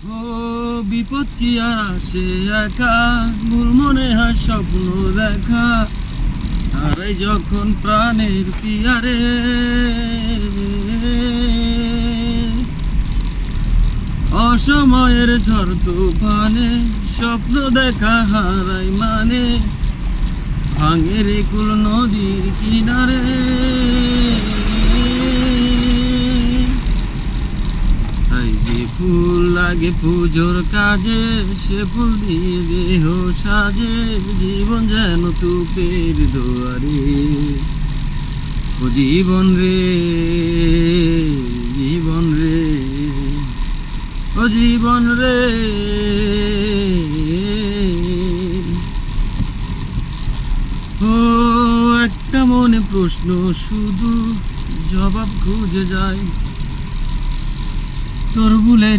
ও বিপদ কি আর আসে একা, ভুল মনে হয় স্বপ্ন দেখা, হারাই যখন প্রাণের পিয়ারে। অসময়ের ঝড় তুফানে স্বপ্ন দেখা হারাই মানে, ভাঙে রে কুল নদীর কিনারে। তাই যে ফুল লাগে পুজোর কাজে, সে ফুল দিয়ে দেহ সাজে, জীবন যেন তুপের দুয়ারে। ও জীবন রে, জীবন রে, ও জীবন রে। ও একটা মনে প্রশ্ন শুধু, জবাব খুঁজে যায় তোর ভুলের